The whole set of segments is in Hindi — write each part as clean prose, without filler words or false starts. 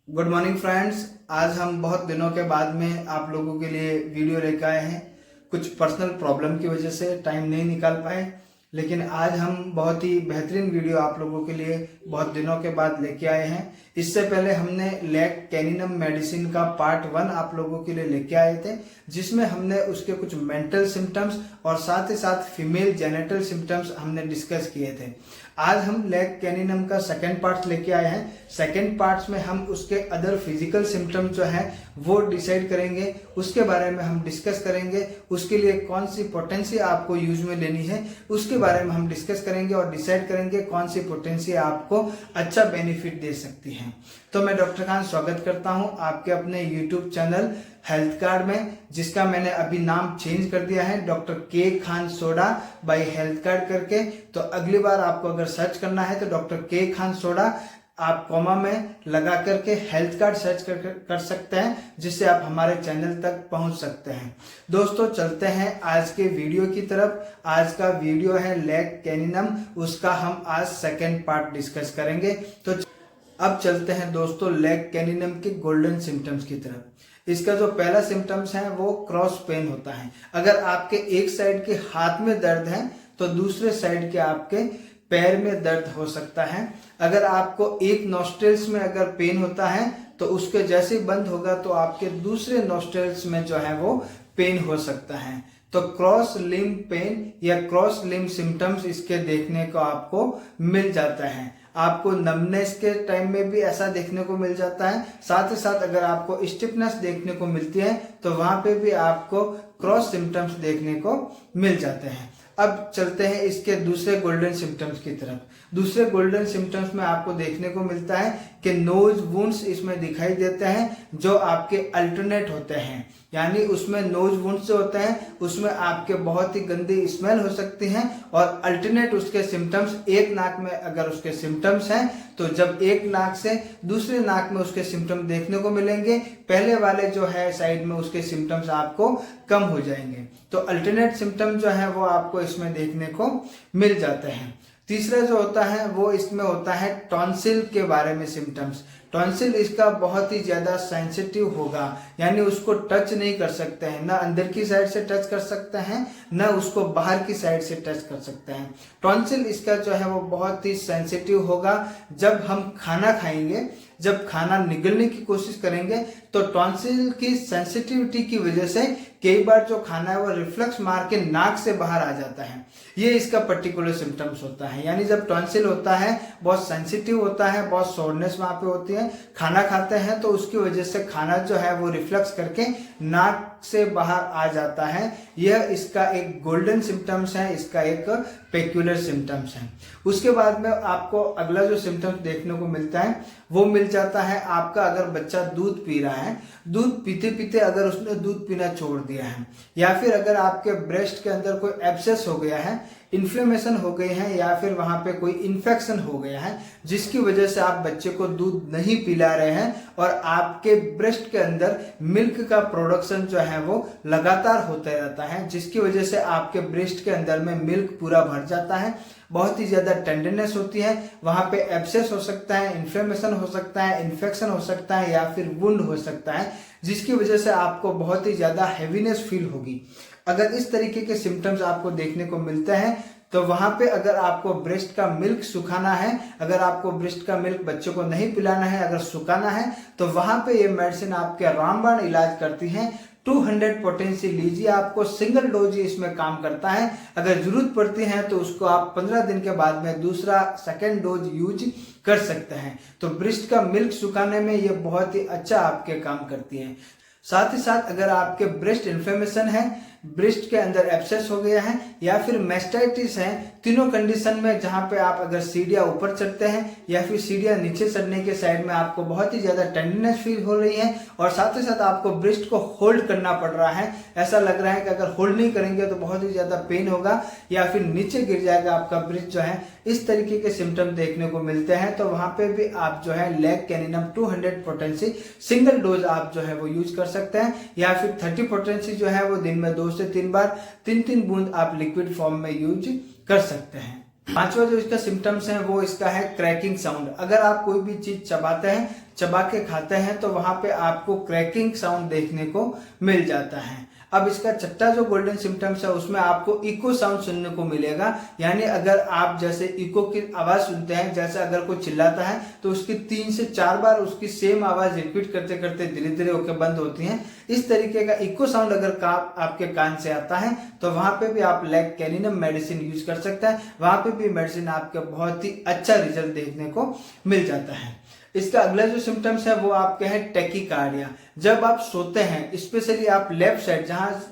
Good morning friends. आज हम बहुत दिनों के बाद में आप लोगों के लिए वीडियो लेकर आए हैं। कुछ पर्सनल प्रॉब्लम की वजह से टाइम नहीं निकाल पाए, लेकिन आज हम बहुत ही बेहतरीन वीडियो आप लोगों के लिए बहुत दिनों के बाद लेके आए हैं। इससे पहले हमने लेग कैनिनम मेडिसिन का पार्ट 1 आप लोगों के लिए लेके आए थे, जिसमें हमने उसके कुछ मेंटल सिम्टम्स और साथ ही साथ फीमेल जेनिटल सिम्टम्स हमने डिस्कस किए थे। आज हम लेग कैनिनम का सेकेंड पार्ट लेके आए हैं। सेकेंड पार्ट्स में हम उसके अदर फिजिकल सिम्टम्स जो है वो डिसाइड करेंगे, उसके बारे में हम डिस्कस करेंगे। उसके लिए कौन सी पोटेंसी आपको यूज में लेनी है उसके बारे में हम डिस्कस करेंगे और डिसाइड करेंगे कौन सी पोटेंसी आपको अच्छा बेनिफिट दे सकती है। तो मैं डॉक्टर खान स्वागत करता हूं आपके अपने यूट्यूब चैनल हेल्थ कार्ड में, जिसका मैंने अभी नाम चेंज कर दिया है डॉक्टर के Khan soda by health card करके। तो अगली बार आपको अगर सर्च करना है तो डॉक्टर के खान सोडा आप कॉमा में लगा करके हेल्थ कार्ड सर्च कर सकते हैं, जिससे आप हमारे चैनल तक पहुंच सकते हैं। दोस्तों चलते हैं आज के वीडियो की तरफ। आज का वीडियो है लेग कैनिनम, उसका हम आज सेकेंड पार्ट डिस्कस करेंगे। तो अब चलते हैं दोस्तों लेग कैनिनम के गोल्डन सिम्टम्स की तरफ। इसका जो पहला सिम्टम्स है वो क्रॉस पेन होता है। अगर आपके एक साइड के हाथ में दर्द है तो दूसरे साइड के आपके पैर में दर्द हो सकता है। अगर आपको एक नॉस्ट्रिल्स में अगर पेन होता है तो उसके जैसे ही बंद होगा तो आपके दूसरे नॉस्ट्रिल्स में जो है वो पेन हो सकता है। तो क्रॉस लिम्ब पेन या क्रॉस लिम्ब सिम्टम्स इसके देखने को आपको मिल जाता है। आपको नमनेस के टाइम में भी ऐसा देखने को मिल जाता है। साथ ही साथ अगर आपको स्टिफनेस देखने को मिलती है तो वहां पे भी आपको क्रॉस सिम्टम्स देखने को मिल जाते हैं। अब चलते हैं इसके दूसरे गोल्डन सिम्टम्स की तरफ। दूसरे गोल्डन सिम्टम्स में आपको देखने को मिलता है कि नोज वुंड्स इसमें दिखाई देते हैं, जो आपके अल्टरनेट होते हैं। यानी उसमें नोज वुंड्स जो होते हैं उसमें आपके बहुत ही गंदी स्मेल हो सकती है, और अल्टरनेट उसके सिम्टम्स, एक नाक में अगर उसके सिम्टम्स हैं तो जब एक नाक से दूसरे नाक में उसके सिम्टम देखने को मिलेंगे, पहले वाले जो है साइड में उसके सिम्टम्स आपको कम हो जाएंगे। तो अल्टरनेट सिम्टम जो है वो आपको इसमें देखने को मिल जाते हैं। तीसरा जो होता है वो इसमें होता है टॉन्सिल के बारे में सिम्टम्स। टॉन्सिल इसका बहुत ही ज्यादा सेंसिटिव होगा, यानी उसको टच नहीं कर सकते हैं, ना अंदर की साइड से टच कर सकते हैं ना उसको बाहर की साइड से टच कर सकते हैं। टॉन्सिल इसका जो है वो बहुत ही सेंसिटिव होगा। जब हम खाना खाएंगे, जब खाना निगलने की कोशिश करेंगे तो टॉन्सिल की सेंसिटिविटी की वजह से कई बार जो खाना है वो रिफ्लक्स मार के नाक से बाहर आ जाता है। ये इसका पर्टिकुलर सिम्टम्स होता है। यानी जब टॉन्सिल होता है बहुत सेंसिटिव होता है, बहुत सोरनेस वहां पे होती है। खाना खाते हैं तो उसकी वजह से खाना जो है वो रिफ्लक्स करके नाक से बाहर आ जाता है। यह इसका एक गोल्डन सिम्टम्स है, इसका एक पेक्यूलर सिम्टम्स है। उसके बाद में आपको अगला जो सिम्टम्स देखने को मिलता है वो मिल जाता है आपका, अगर बच्चा दूध पी रहा है, दूध पीते पीते अगर उसने दूध पीना छोड़ दिया है, या फिर अगर आपके ब्रेस्ट के अंदर कोई एब्सेस हो गया है, इन्फ्लेमेशन हो गई है, या फिर वहां पे कोई इन्फेक्शन हो गया है जिसकी वजह से आप बच्चे को दूध नहीं पिला रहे हैं, और आपके ब्रेस्ट के अंदर मिल्क का प्रोडक्शन जो है वो लगातार होता रहता है, जिसकी वजह से आपके ब्रेस्ट के अंदर में मिल्क पूरा भर जाता है, बहुत ही ज्यादा टेंडरनेस होती है, वहां पे एब्सेस हो सकता है, इन्फ्लेमेशन हो सकता है, इन्फेक्शन हो सकता है, या फिर वुंड हो सकता है, जिसकी वजह से आपको बहुत ही ज्यादा हैवीनेस फील होगी। अगर इस तरीके के सिम्टम्स आपको देखने को मिलते हैं तो वहां पे अगर आपको ब्रेस्ट का मिल्क सुखाना है, अगर आपको ब्रेस्ट का मिल्क बच्चे को नहीं पिलाना है, अगर सुखाना है, तो वहां पे ये मेडिसिन आपके रामबाण इलाज करती है। 200 पोटेंसी लीजिए, आपको सिंगल डोज ही इसमें काम करता है। अगर जरूरत पड़ती है तो उसको आप 15 दिन के बाद में दूसरा सेकेंड डोज यूज कर सकते हैं। तो ब्रेस्ट का मिल्क सुखाने में ये बहुत ही अच्छा आपके काम करती है। साथ ही साथ अगर आपके ब्रेस्ट इन्फ्लेमेशन है, ब्रेस्ट के अंदर एब्सेस हो गया है, या फिर मेस्टाइटिस है, तीनों कंडीशन में जहां पे आप अगर सीढ़ियां ऊपर चढ़ते हैं या फिर सीढ़ियां नीचे चढ़ने के साइड में आपको बहुत ही ज्यादा टेंडरनेस फील हो रही है, और साथ ही साथ आपको ब्रेस्ट को होल्ड करना पड़ रहा है, ऐसा लग रहा है कि अगर होल्ड नहीं करेंगे तो बहुत ही ज्यादा पेन होगा या फिर नीचे गिर जाएगा आपका ब्रेस्ट जो है, इस तरीके के सिम्टम देखने को मिलते हैं, तो वहां पे भी आप जो है leg caninum 200 potency single dose आप जो है वो यूज कर सकते हैं, या फिर 30 पोटेंसी जो है वो दिन में 2 से 3 बार 3-3 बूंद आप लिक्विड फॉर्म में यूज कर सकते हैं। पांचवा जो इसका सिम्टम्स है वो इसका है क्रैकिंग साउंड। अगर आप कोई भी चीज चबाते हैं, चबा के खाते हैं, तो वहां पे आपको क्रैकिंग साउंड देखने को मिल जाता है। अब इसका छठा जो गोल्डन सिम्टम्स है उसमें आपको इको साउंड सुनने को मिलेगा। यानी अगर आप जैसे इको की आवाज सुनते हैं, जैसे अगर कोई चिल्लाता है तो उसकी 3 से 4 बार उसकी सेम आवाज रिपीट करते करते धीरे धीरे होकर बंद होती है, इस तरीके का इको साउंड अगर आपके कान से आता है तो वहां पे भी आप लेग कैनिनम मेडिसिन यूज कर सकते हैं। वहां पे भी मेडिसिन आपके बहुत ही अच्छा रिजल्ट देखने को मिल जाता है। इसका अगला जो सिम्टम्स है वो आपके हैं टैकीकार्डिया। जब आप सोते हैं, स्पेशली आप लेफ्ट साइड,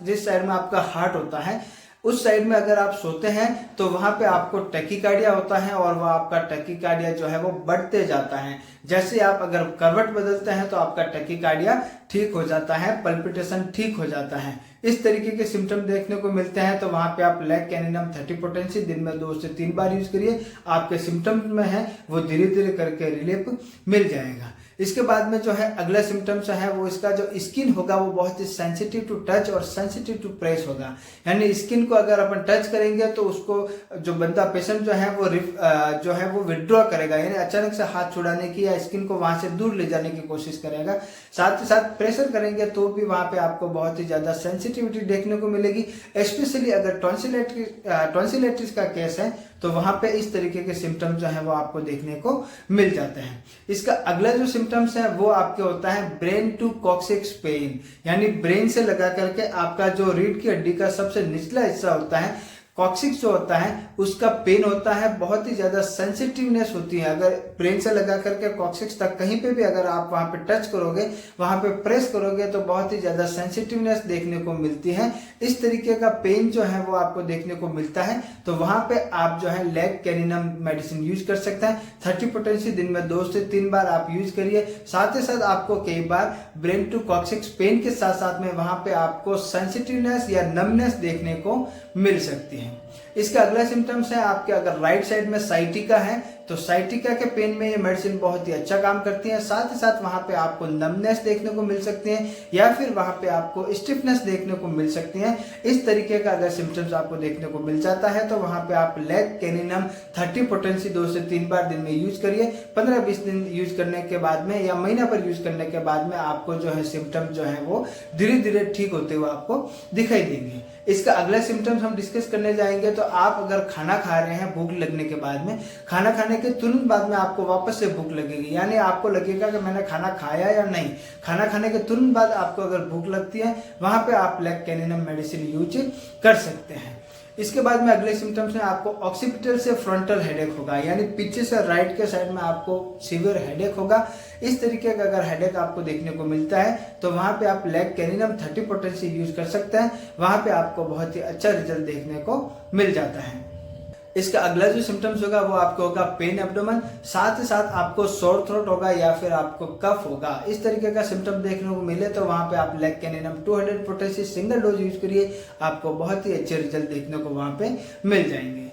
जिस साइड में आपका हार्ट होता है उस साइड में अगर आप सोते हैं तो वहां पे आपको टैकीकार्डिया होता है और वह आपका टैकीकार्डिया जो है वो बढ़ते जाता है। जैसे आप अगर करवट बदलते हैं तो आपका टैकीकार्डिया ठीक हो जाता है, पल्पिटेशन ठीक हो जाता है। इस तरीके के सिम्टम देखने को मिलते हैं तो वहां पे आप लेग कैनिनम 30 पोटेंसी दिन में 2 से 3 बार यूज करिए। आपके सिम्टम में है वो धीरे धीरे करके रिलीफ मिल जाएगा। इसके बाद में जो है अगला सिम्टम्स है वो इसका जो स्किन होगा वो बहुत ही सेंसिटिव टू टच और सेंसिटिव टू प्रेस होगा। यानी स्किन को अगर अपन टच करेंगे तो उसको जो बंदा पेशेंट जो है वो विड्रॉ करेगा, यानी अचानक से हाथ छुड़ाने की या स्किन को वहां से दूर ले जाने की कोशिश करेगा। साथ ही साथ प्रेशर करेंगे तो भी वहां पे आपको बहुत ही ज्यादा सेंसिटिविटी देखने को मिलेगी। स्पेशली अगर टॉन्सिलाइटिस का केस है तो वहां पे इस तरीके के सिम्टम्स जो है वो आपको देखने को मिल जाते हैं। इसका अगला जो सिम्टम्स है वो आपके होता है ब्रेन टू कॉक्सिक्स पेन, यानी ब्रेन से लगा करके आपका जो रीढ़ की हड्डी का सबसे निचला हिस्सा होता है, कॉक्सिक्स जो होता है उसका पेन होता है, बहुत ही ज्यादा सेंसिटिवनेस होती है। अगर ब्रेन से लगा करके कॉक्सिक्स तक कहीं पे भी अगर आप वहां पे टच करोगे, वहां पे प्रेस करोगे तो बहुत ही ज्यादा सेंसिटिवनेस देखने को मिलती है। इस तरीके का पेन जो है वो आपको देखने को मिलता है तो वहां पे आप जो है लेग कैनिनम मेडिसिन यूज कर सकते हैं। 30 पोटेंसी दिन में 2 से 3 बार आप यूज करिए। साथ ही साथ आपको कई बार ब्रेन टू कॉक्सिक्स पेन के साथ साथ में वहां पे आपको सेंसिटिवनेस या नमनेस देखने को मिल सकती है। इसका अगला सिम्टम्स है आपके अगर राइट साइड में साइटिका है तो साइटिका के पेन में ये मेडिसिन बहुत ही अच्छा काम करती है। साथ ही साथ वहां पे आपको नमनेस देखने को मिल सकती है या फिर वहां पे आपको स्टिफनेस देखने को मिल सकती है। इस तरीके का अगर सिम्टम्स आपको देखने को मिल जाता है तो वहां पे आप लेग कैनिनम 30 पोटेंसी 2 से 3 बार दिन में यूज करिए। 15-20 दिन यूज करने के बाद में या महीना भर यूज करने के बाद में आपको जो है सिम्टम जो है वो धीरे धीरे ठीक होते हुए आपको दिखाई देंगे। इसका अगला सिम्टम्स हम डिस्कस करने जाएंगे तो आप अगर खाना खा रहे हैं भूख लगने के बाद में, खाना खाने के तुरंत बाद में आपको वापस से भूख लगेगी, यानी आपको लगेगा कि मैंने खाना खाया या नहीं। खाना खाने के तुरंत बाद आपको अगर भूख लगती है वहां पे आप लेग कैनिनम मेडिसिन यूज कर सकते हैं। इसके बाद में अगले सिम्टम्स में आपको ऑक्सीपिटल से फ्रंटल हेडेक होगा, यानी पीछे से राइट के साइड में आपको सीवियर हेडेक होगा। इस तरीके का अगर हेडेक आपको देखने को मिलता है तो वहां पे आप लेग कैनिनम 30 पोटेंसी यूज कर सकते हैं। वहां पे आपको बहुत ही अच्छा रिजल्ट देखने को मिल जाता है। इसका अगला जो सिम्टम्स होगा वो आपको होगा पेन एब्डोमेन, साथ ही साथ आपको सोर थ्रोट होगा या फिर आपको कफ होगा। इस तरीके का सिम्टम देखने को मिले तो वहां पे आप lac caninum 200 potency single dose use करिए, आपको बहुत ही अच्छे रिजल्ट देखने को वहां पे मिल जाएंगे।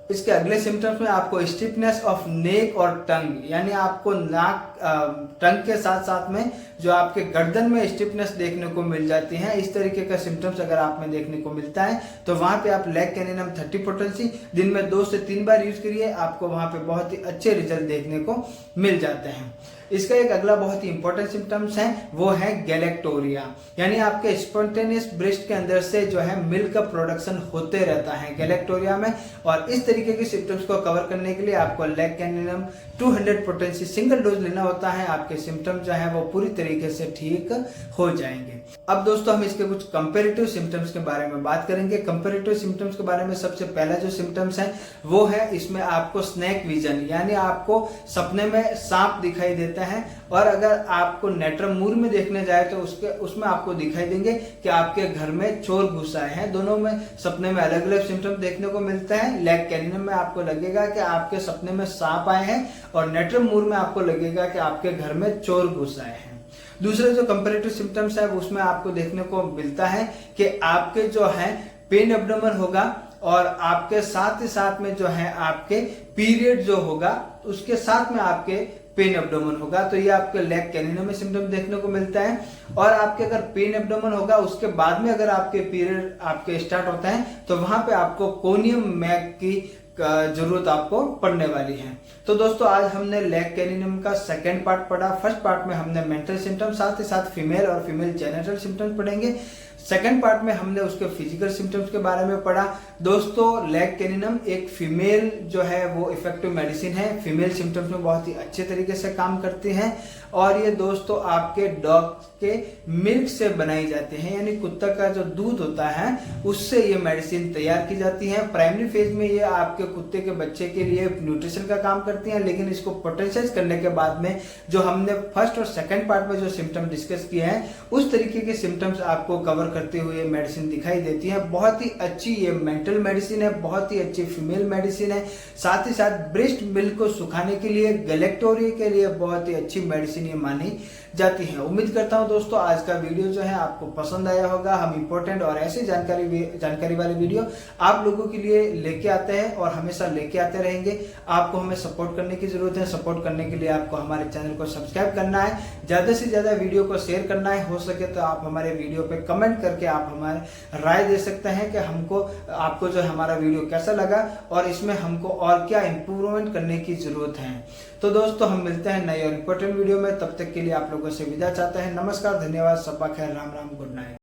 इसके अगले सिम्टम्स में आपको स्टिफनेस ऑफ नेक और टंग, यानी आपको नाक टंग के साथ साथ में जो आपके गर्दन में स्टिफनेस देखने को मिल जाती है। इस तरीके का सिम्टम्स अगर आप में देखने को मिलता है तो वहां पे आप लेग कैनिनम 30 पोटेंसी दिन में 2 से 3 बार यूज करिए, आपको वहां पे बहुत ही अच्छे रिजल्ट देखने को मिल जाते हैं। इसका एक अगला बहुत ही इंपॉर्टेंट सिम्टम्स है वो है गैलेक्टोरिया, यानी आपके स्पॉन्टेनियस ब्रेस्ट के अंदर से जो है मिल्क का प्रोडक्शन होते रहता है गैलेक्टोरिया में। और इस तरीके के सिम्टम्स को कवर करने के लिए आपको leg caninum 200 potency single dose लेना होता है। आपके सिम्टम जो है वो पूरी तरीके से ठीक हो जाएंगे। अब दोस्तों हम इसके कुछ कंपेरेटिव सिम्टम्स के बारे में बात करेंगे। कंपेरेटिव सिम्टम्स के बारे में सबसे पहला जो सिम्टम्स है वो है इसमें आपको स्नेक विजन, यानी आपको सपने में सांप दिखाई देता है और अगर आपको नेट्रम मूर में देखने जाए तो उसमें आपको दिखाई देंगे कि आपके घर में चोर घुस आए हैं। दोनों में सपने में अलग अलग सिम्टम देखने को मिलता है। लेग कैनिनम में आपको लगेगा कि आपके सपने में सांप आए हैं और नेट्रम मूर में आपको लगेगा कि आपके घर में चोर घुस आए हैं। दूसरे जो कंपेरेटिव सिम्टम्स है उसमें आपको देखने को मिलता है कि आपके जो है पेन एब्डोमेन होगा और आपके साथ ही साथ में जो है आपके पीरियड जो होगा उसके साथ में आपके पेन एब्डोमेन होगा। तो ये आपके लेग कैनिनम में सिम्टम देखने को मिलता है। और आपके अगर पेन एब्डोमेन होगा उसके बाद में अगर आपके पीरियड आपके स्टार्ट होता है तो वहां पे आपको कोनियम मैग की जरूरत आपको पड़ने वाली है। तो दोस्तों आज हमने लेग कैनिनम का सेकंड पार्ट पढ़ा। फर्स्ट पार्ट में हमने मेंटल सिम्टम्स, साथ ही साथ फीमेल और फीमेल जेनिटल सिम्टम्स पढ़ेंगे। सेकंड पार्ट में हमने उसके फिजिकल सिम्टम्स के बारे में पढ़ा। दोस्तों लेग कैनिनम एक फीमेल जो है वो इफेक्टिव मेडिसिन है, फीमेल सिम्टम्स में बहुत ही अच्छे तरीके से काम करती हैं और ये दोस्तों आपके डॉग के मिल्क से बनाई जाती है, यानी कुत्ता का जो दूध होता है उससे ये मेडिसिन तैयार की जाती है। प्राइमरी फेज में ये आपके कुत्ते के बच्चे के लिए न्यूट्रिशन का काम करती हैं, लेकिन इसको पोटेंशियलाइज करने के बाद में जो हमने फर्स्ट और सेकंड पार्ट में जो सिम्टम डिस्कस किए हैं उस तरीके के सिम्टम्स आपको कवर करते हुए मेडिसिन दिखाई देती है। बहुत ही अच्छी ये मेंटल मेडिसिन है, बहुत ही अच्छी फीमेल मेडिसिन है। साथ ही साथ ब्रेस्ट मिल्क को सुखाने के लिए, गैलेक्टोरिया के लिए बहुत ही अच्छी मेडिसिन ये मानी जाती है। उम्मीद करता हूं दोस्तों आज का वीडियो जो है आपको पसंद आया होगा। हम इंपॉर्टेंट और ऐसी जानकारी वाले वीडियो आप लोगों के लिए लेके आते हैं और हमेशा लेके आते रहेंगे। आपको हमें सपोर्ट करने की जरूरत है। सपोर्ट करने के लिए आपको हमारे चैनल को सब्सक्राइब करना है, ज्यादा से ज्यादा वीडियो को शेयर करना है। हो सके तो आप हमारे वीडियो पे कमेंट करके आप हमारे राय दे सकते हैं कि आपको जो हमारा वीडियो कैसा लगा और इसमें हमको और क्या इंप्रूवमेंट करने की जरूरत है। तो दोस्तों हम मिलते हैं नए और इंपॉर्टेंट वीडियो में, तब तक के लिए आप लोगों से विदा चाहते हैं। नमस्कार, धन्यवाद, सब्बा खैर, राम राम, गुड नाइट।